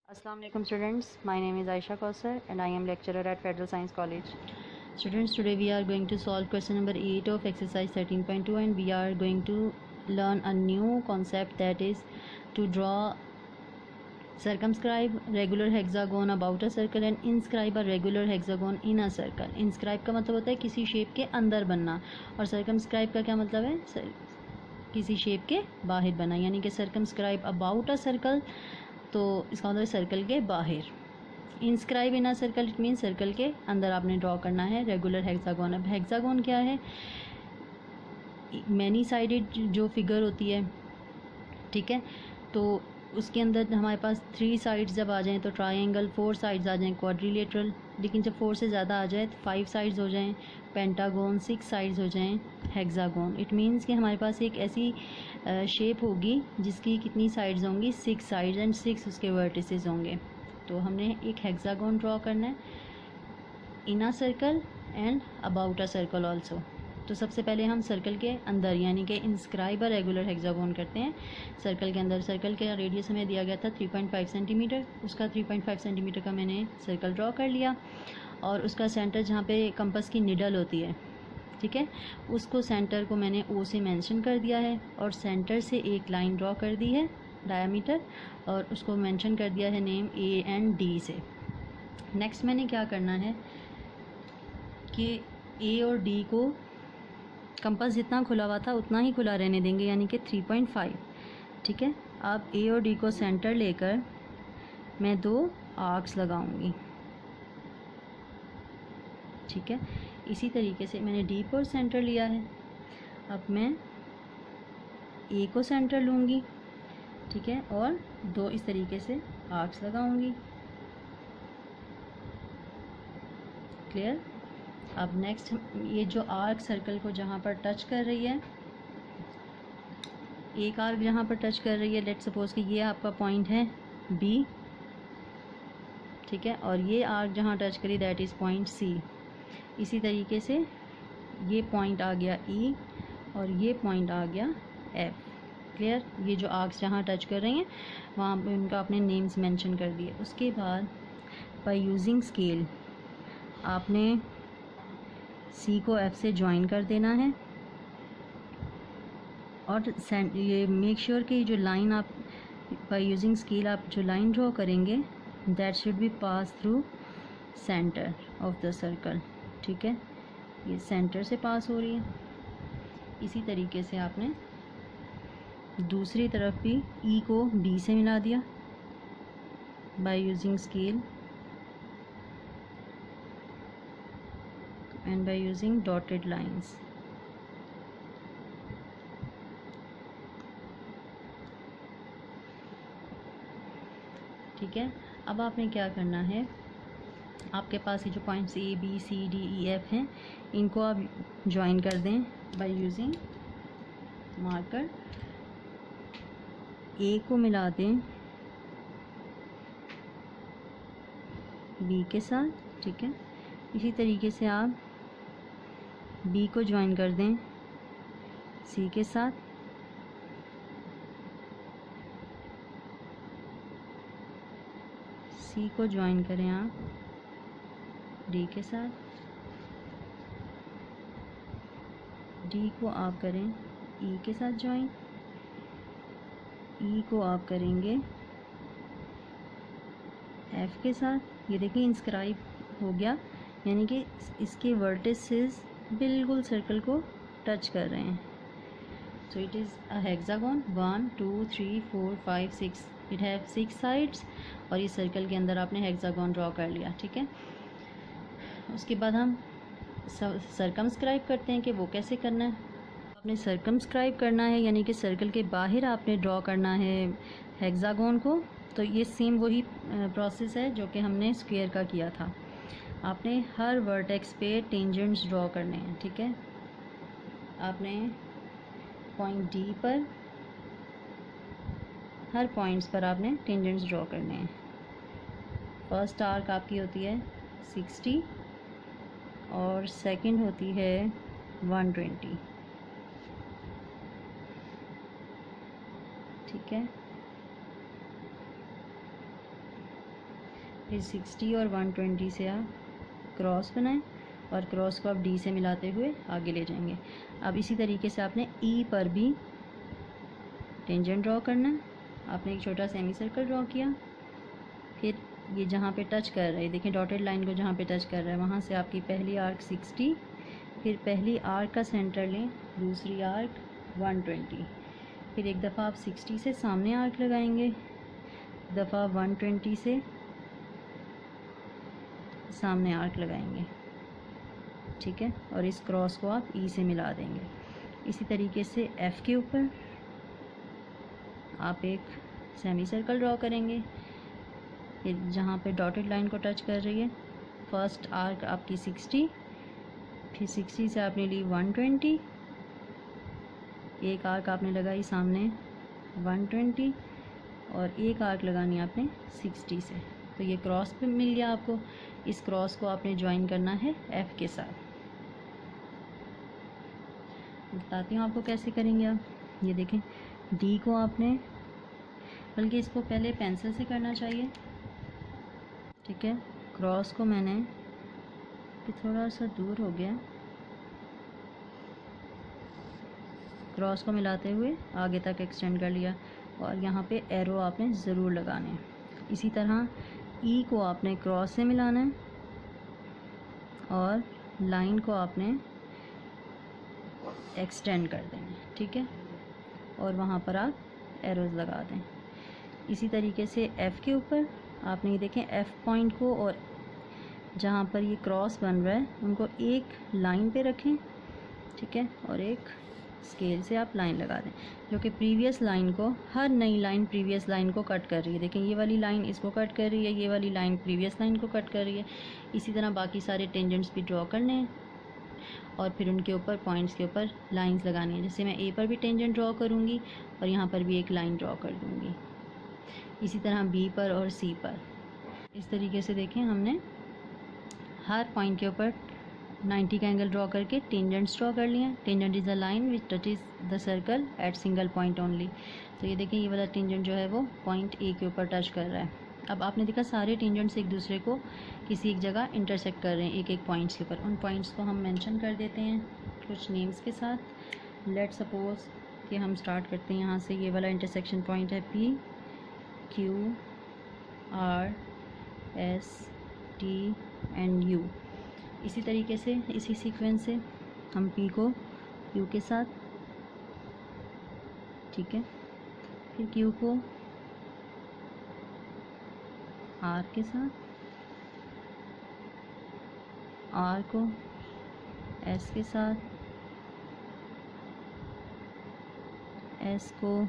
Assalamu alaikum students, my name is Aisha Kausar and I am lecturer at Federal Science College. Students, today we are going to solve question number 8 of exercise 13.2 and we are going to learn a new concept, that is to draw circumscribe regular hexagon about a circle and inscribe a regular hexagon in a circle. Inscribe का मतलब होता है किसी shape के अंदर बनना और circumscribe का क्या मतलब है किसी शेप के बाहर बनना, यानी कि circumscribe about a circle तो इसका मतलब सर्कल के बाहर। Inscribe in a circle it mean circle के अंदर आपने ड्रॉ करना है रेगुलर हेक्सागोन। अब हेक्सागोन क्या है? मैनी साइडेड जो फिगर होती है, ठीक है, तो उसके अंदर हमारे पास 3 साइड्स जब आ जाएं तो ट्रायंगल, 4 साइड्स आ जाएं क्वाड्रिलेटरल, लेकिन जब 4 से ज़्यादा आ जाए तो 5 साइड्स हो जाएं पेंटागोन, 6 साइड्स हो जाएं हेक्सागोन। इट मीन्स कि हमारे पास एक ऐसी शेप होगी जिसकी कितनी साइड्स होंगी? 6 साइड्स एंड 6 उसके वर्टिसेस होंगे। तो हमने एक हेक्सागोन ड्रॉ करना है in a circle and about a circle also. तो सबसे पहले हम सर्कल के अंदर यानी कि इंस्क्राइब अ रेगुलर हेक्सागोन करते हैं सर्कल के अंदर। सर्कल का रेडियस हमें दिया गया था 3.5 सेंटीमीटर, उसका 3.5 सेंटीमीटर का मैंने सर्कल ड्रॉ कर लिया और उसका सेंटर जहाँ पे कंपास की निडल होती है, ठीक है, उसको सेंटर को मैंने ओ से मेंशन कर दिया है और सेंटर से एक लाइन ड्रॉ कर दी है डायमीटर और उसको मेंशन कर दिया है नेम ए एंड डी से। नेक्स्ट मैंने क्या करना है कि ए और डी को कंपास जितना खुला हुआ था उतना ही खुला रहने देंगे, यानी कि 3.5, ठीक है। अब ए और डी को सेंटर लेकर मैं 2 आर्क्स लगाऊंगी, ठीक है। इसी तरीके से मैंने डी को सेंटर लिया है, अब मैं ए को सेंटर लूँगी, ठीक है, और 2 इस तरीके से आर्क्स लगाऊंगी। क्लियर? अब नेक्स्ट ये जो आर्क सर्कल को जहाँ पर टच कर रही है, एक आर्क जहाँ पर टच कर रही है, लेट्स सपोज कि ये आपका पॉइंट है बी, ठीक है, और ये आर्क जहाँ टच करी दैट इज़ पॉइंट सी। इसी तरीके से ये पॉइंट आ गया ई और ये पॉइंट आ गया एफ। क्लियर? ये जो आर्क्स जहाँ टच कर रही हैं वहाँ पे उनका आपने नेम्स मेंशन कर दिए। उसके बाद बाय यूजिंग स्केल आपने सी को एफ से ज्वाइन कर देना है और ये मेक श्योर कि जो लाइन आप बाय यूजिंग स्केल आप जो लाइन ड्रॉ करेंगे that should be pass through centre of the circle, ठीक है, ये सेंटर से पास हो रही है। इसी तरीके से आपने दूसरी तरफ भी ई को बी से मिला दिया by using scale and by using dotted lines। ठीक है, अब आपने क्या करना है, आपके पास ये जो points A B C D E F हैं इनको आप ज्वाइन कर दें बाय यूजिंग मार्कर। ए को मिला दें बी के साथ, ठीक है। इसी तरीके से आप बी को ज्वाइन कर दें सी के साथ, सी को ज्वाइन करें आप डी के साथ, डी को आप करें ई के साथ ज्वाइन, ई को आप करेंगे एफ के साथ। ये देखिए इंस्क्राइब हो गया, यानी कि इसके वर्टिसेस बिल्कुल सर्कल को टच कर रहे हैं। So it is a hexagon 1 2 3 4 5 6, it have 6 sides और इस सर्कल के अंदर आपने हेक्सागोन ड्रॉ कर लिया, ठीक है। उसके बाद हम सर्कमस्क्राइब करते हैं कि वो कैसे करना है। आपने सर्कमस्क्राइब करना है यानी कि सर्कल के बाहर आपने ड्रॉ करना है हेक्सागोन को। तो ये सेम वही प्रोसेस है जो कि हमने स्क्वायर का किया था। आपने हर वर्टेक्स पे टेंजेंट्स ड्रॉ करने हैं, ठीक है। आपने पॉइंट डी पर हर पॉइंट्स पर आपने टेंजेंट्स ड्रॉ करने हैं। फर्स्ट आर्क आपकी होती है 60 और सेकंड होती है 120, ठीक है। फिर 60 और 120 से आप क्रॉस बनाएं और क्रॉस को आप डी से मिलाते हुए आगे ले जाएंगे। अब इसी तरीके से आपने ई पर भी टेंजेंट ड्रॉ करना है। आपने एक छोटा सेमी सर्कल ड्रॉ किया, फिर ये जहाँ पे टच कर रहा है, देखिए डॉटेड लाइन को जहाँ पे टच कर रहा है वहाँ से आपकी पहली आर्क 60, फिर पहली आर्क का सेंटर लें, दूसरी आर्क 120, फिर एक दफ़ा आप 60 से सामने आर्क लगाएंगे, दफ़ा 120 से सामने आर्क लगाएंगे, ठीक है। और इस क्रॉस को आप ई से मिला देंगे। इसी तरीके से एफ़ के ऊपर आप एक सेमी सर्कल ड्रॉ करेंगे, फिर जहाँ पे डॉटेड लाइन को टच कर रही है फर्स्ट आर्क आपकी 60, फिर 60 से आपने ली 120, एक आर्क आपने लगाई सामने 120 और एक आर्क लगानी आपने 60 से। तो ये क्रॉस पे मिल गया आपको। इस क्रॉस को आपने ज्वाइन करना है एफ़ के साथ। बताती हूँ आपको कैसे करेंगे आप। ये देखें डी को आपने, बल्कि इसको पहले पेंसिल से करना चाहिए, ठीक है। क्रॉस को मैंने थोड़ा सा दूर हो गया, क्रॉस को मिलाते हुए आगे तक एक्सटेंड कर लिया और यहाँ पे एरो आपने ज़रूर लगाने हैं। इसी तरह ई को आपने क्रॉस से मिलाना है और लाइन को आपने एक्सटेंड कर देना है, ठीक है, और वहाँ पर आप एरोज़ लगा दें। इसी तरीके से एफ़ के ऊपर आपने ये देखें एफ़ पॉइंट को और जहाँ पर ये क्रॉस बन रहा है उनको एक लाइन पे रखें, ठीक है, और एक स्केल से आप लाइन लगा दें जो कि प्रीवियस लाइन को, हर नई लाइन प्रीवियस लाइन को कट कर रही है। देखें ये वाली लाइन इसको कट कर रही है, ये वाली लाइन प्रीवियस लाइन को कट कर रही है। इसी तरह बाकी सारे टेंजेंट्स भी ड्रॉ करने हैं और फिर उनके ऊपर पॉइंट्स के ऊपर लाइंस लगानी है। जैसे मैं ए पर भी टेंजेंट ड्रॉ करूँगी और यहाँ पर भी एक लाइन ड्रॉ कर दूँगी। इसी तरह बी पर और सी पर। इस तरीके से देखें हमने हर पॉइंट के ऊपर 90 का एंगल ड्रॉ करके टेंजेंट्स ड्रॉ कर लिए। Tangent is a line which touches the circle eight single point only. तो ये देखें ये वाला टेंजेंट जो है वो पॉइंट ए के ऊपर टच कर रहा है। अब आपने देखा सारे टेंजेंट्स एक दूसरे को किसी एक जगह इंटरसेक्ट कर रहे हैं एक एक पॉइंट्स के ऊपर। उन पॉइंट्स को हम मेंशन कर देते हैं कुछ नेम्स के साथ। लेट सपोज कि हम स्टार्ट करते हैं यहाँ से। ये वाला इंटरसेक्शन पॉइंट है P Q R S T and you. इसी तरीके से इसी सीक्वेंस से हम पी को क्यू के साथ, ठीक है, फिर क्यू को आर के साथ, आर को एस के साथ, एस को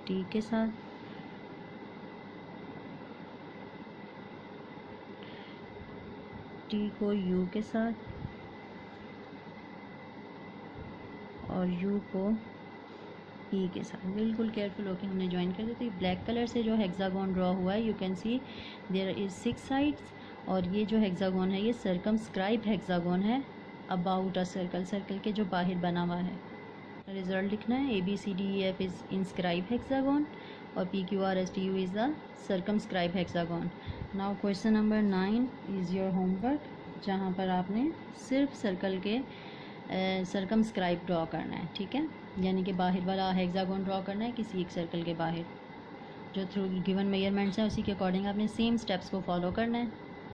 टी के साथ, टी को यू के साथ और यू को ई के साथ। बिल्कुल केयरफुल होकर हमने ज्वाइन कर दिया। तो ये ब्लैक कलर से जो हेक्सागोन ड्रॉ हुआ है, you can see there is 6 sides. और ये जो हेक्सागोन है ये सर्कमस्क्राइब हेक्सागोन है अबाउट अ सर्कल, सर्कल के जो बाहर बना हुआ है। रिजल्ट लिखना है ABCDEF इज़ इंस्क्राइब हेक्सागोन और PQRSTU is the circumscribe hexagon. Now question number 9 is your homework, जहाँ पर आपने सिर्फ सर्कल के सर्कमस्क्राइब ड्रॉ करना है, ठीक है, यानी कि बाहर वाला हेक्सागोन ड्रॉ करना है किसी एक सर्कल के बाहर। जो थ्रू गिवन मेजरमेंट्स हैं उसी के अकॉर्डिंग आपने सेम स्टेप्स को फॉलो करना है।